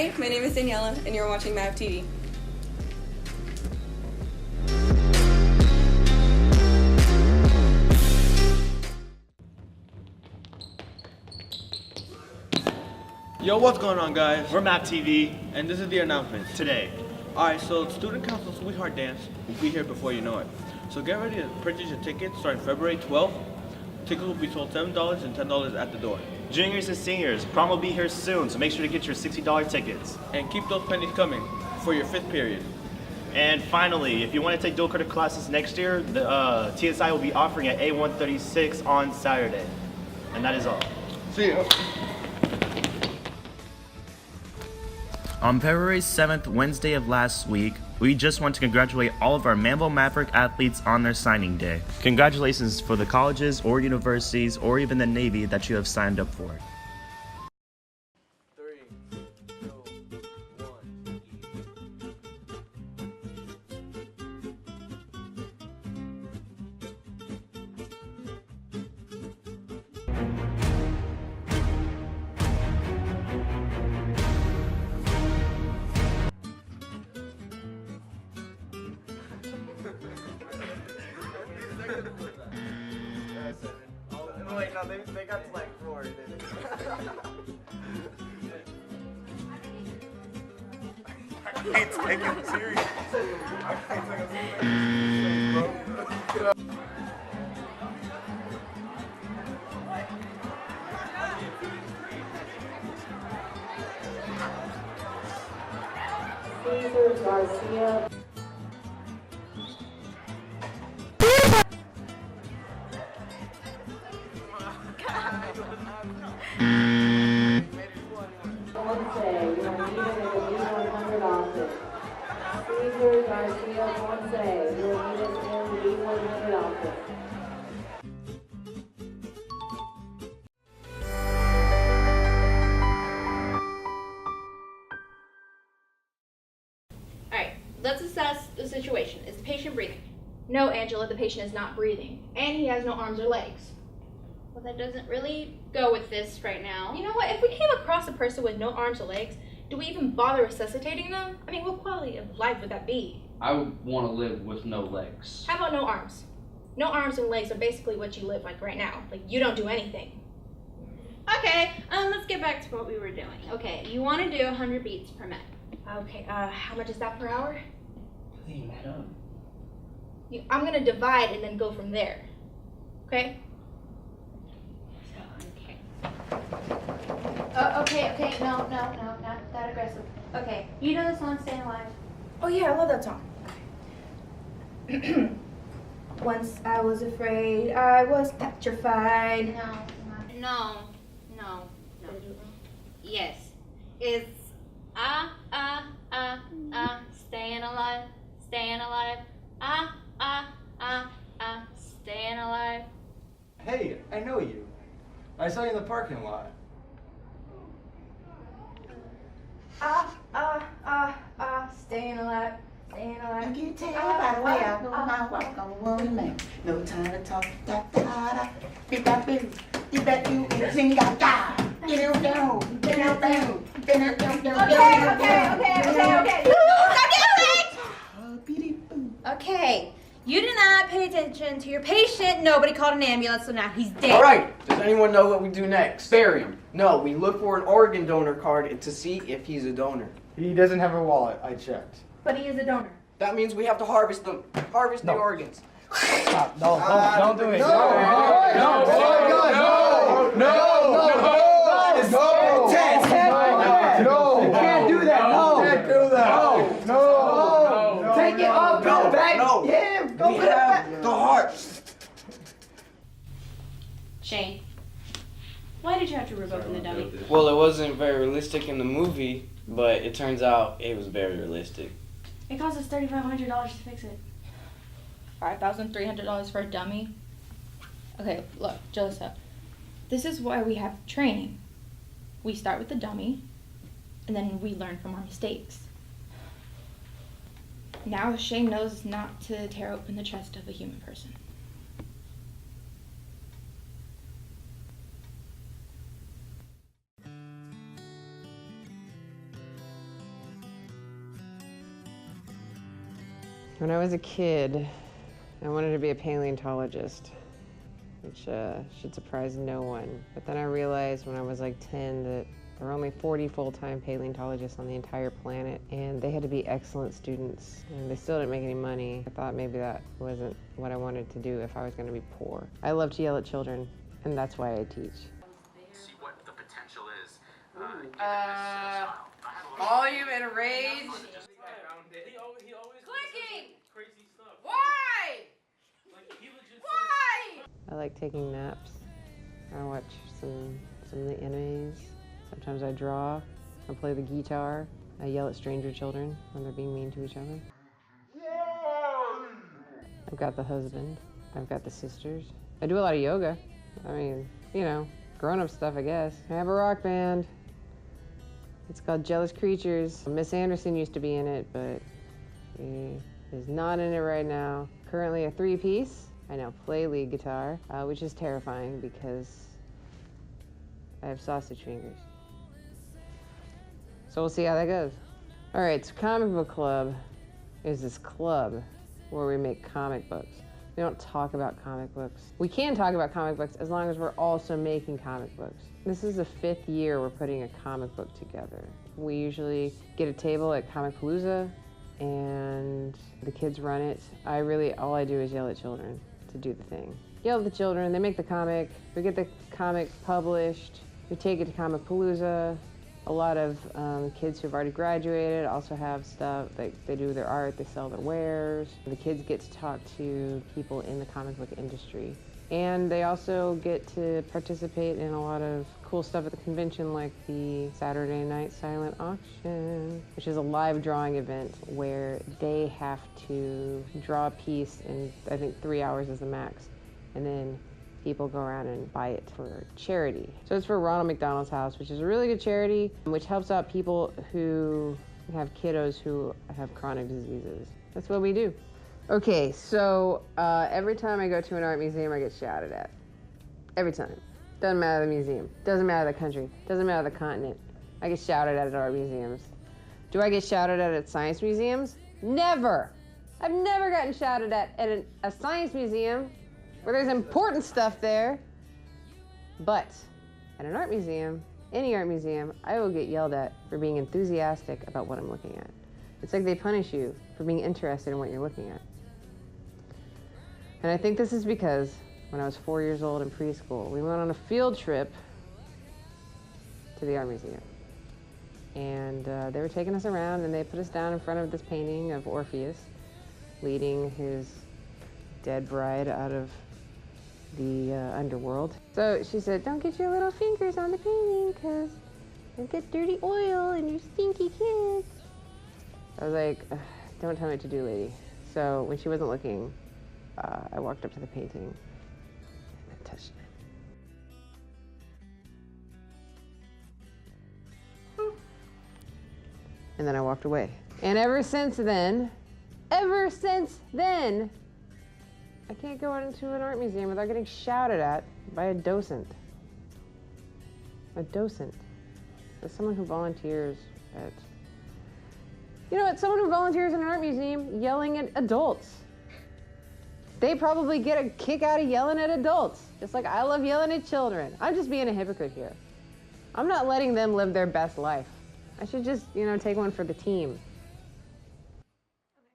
Hey, my name is Daniela, and you're watching Mav TV. Yo, what's going on, guys? We're Mav TV And this is the announcement. today. Alright, so Student Council Sweetheart Dance will be here before you know it. So get ready to purchase your tickets starting February 12th. Tickets will be sold $7 and $10 at the door. Juniors and seniors, prom will be here soon, so make sure to get your $60 tickets. And keep those pennies coming for your 5th period. And finally, if you want to take dual credit classes next year, the TSI will be offering at A136 on Saturday. And that is all. See ya. On February 7th, Wednesday of last week, we just want to congratulate all of our Manville Maverick athletes on their signing day. Congratulations for the colleges or universities or even the Navy that you have signed up for. 3, 2, 1. Wait, no, they got to like 4. I can't take him serious. I can't take him serious, bro. Caesar Garcia. Ponce, you are needed in the B100 office. Caesar Garcia Ponce, you are needed in the B100 office. Alright, let's assess the situation. Is the patient breathing? No, Angela, the patient is not breathing. And he has no arms or legs. Well, that doesn't really go with this right now. You know what? If we came across a person with no arms or legs, do we even bother resuscitating them? I mean, what quality of life would that be? I would want to live with no legs. How about no arms? No arms and legs are basically what you live like right now. Like, you don't do anything. Okay, let's get back to what we were doing. Okay, you want to do 100 beats per minute. Okay, how much is that per hour? Doesn't even add up. I'm gonna divide and then go from there. Okay? Okay, no, not that aggressive. Okay, you know the song Staying Alive? Oh yeah, I love that song. Once I was afraid, I was petrified. No. Yes. It's staying alive, staying alive, staying alive. Hey, I know you. I saw you in the parking lot. Staying alive, staying alive. You can tell by the way I go my walk on one man. No time to talk, da da da. Beep bop boo, beep bop boo, and sing da da. Get it down, get it down, get it down, Okay, you did not pay attention to your patient. Nobody called an ambulance, so now he's dead. All right. Does anyone know what we do next? Bury him. No, we look for an organ donor card to see if he's a donor. He doesn't have a wallet, I checked. But he is a donor. That means we have to harvest them. Harvest the organs. Stop. No, don't do it. No. You can't do that. No. Take it off. Go back. No. Yeah, We have the heart. Shane, why did you have to rip open the dummy? Well, it wasn't very realistic in the movie, but it turns out it was very realistic. It cost us $3,500 to fix it. $5,300 for a dummy? Okay, look, Jalissa, this is why we have training. We start with the dummy, and then we learn from our mistakes. Now Shane knows not to tear open the chest of a human person. When I was a kid, I wanted to be a paleontologist, which should surprise no one. But then I realized when I was like 10 that there were only 40 full-time paleontologists on the entire planet, and they had to be excellent students, and they still didn't make any money. I thought maybe that wasn't what I wanted to do if I was going to be poor. I love to yell at children, and that's why I teach. See what the potential is. Volume and rage. Clicking! Crazy stuff. Why? Why? I like taking naps. I watch some of the animes. Sometimes I draw. I play the guitar. I yell at stranger children when they're being mean to each other. I've got the husband. I've got the sisters. I do a lot of yoga. I mean, you know, grown-up stuff, I guess. I have a rock band. It's called Jealous Creatures. Miss Anderson used to be in it, but she is not in it right now. Currently a three-piece. I now play lead guitar, which is terrifying because I have sausage fingers. So we'll see how that goes. All right, so Comic Book Club is this club where we make comic books. We don't talk about comic books. We can talk about comic books as long as we're also making comic books. This is the 5th year we're putting a comic book together. We usually get a table at Comicpalooza and the kids run it. All I do is yell at children to do the thing. Yell at the children, they make the comic, we get the comic published, we take it to Comicpalooza. A lot of kids who've already graduated also have stuff, like they do their art, they sell their wares. The kids get to talk to people in the comic book industry. And they also get to participate in a lot of cool stuff at the convention, like the Saturday Night Silent Auction, which is a live drawing event where they have to draw a piece in, I think 3 hours is the max. And then people go around and buy it for charity. So it's for Ronald McDonald's House, which is a really good charity, which helps out people who have kiddos who have chronic diseases. That's what we do. Okay, so every time I go to an art museum, I get shouted at. Every time. Doesn't matter the museum, doesn't matter the country, doesn't matter the continent. I get shouted at art museums. Do I get shouted at science museums? Never! I've never gotten shouted at a science museum where there's important stuff there. But at an art museum, any art museum, I will get yelled at for being enthusiastic about what I'm looking at. It's like they punish you for being interested in what you're looking at. And I think this is because when I was 4 years old in preschool, we went on a field trip to the art museum. And they were taking us around and they put us down in front of this painting of Orpheus leading his dead bride out of the underworld. So she said, don't get your little fingers on the painting because you'll get dirty oil and you're stinky kids. I was like, don't tell me what to do, lady. So when she wasn't looking, I walked up to the painting and touched it. And then I walked away. And ever since then, I can't go into an art museum without getting shouted at by a docent. A docent. As someone who volunteers at... You know what? Someone who volunteers in an art museum yelling at adults. They probably get a kick out of yelling at adults, just like I love yelling at children. I'm just being a hypocrite here. I'm not letting them live their best life. I should just, take one for the team.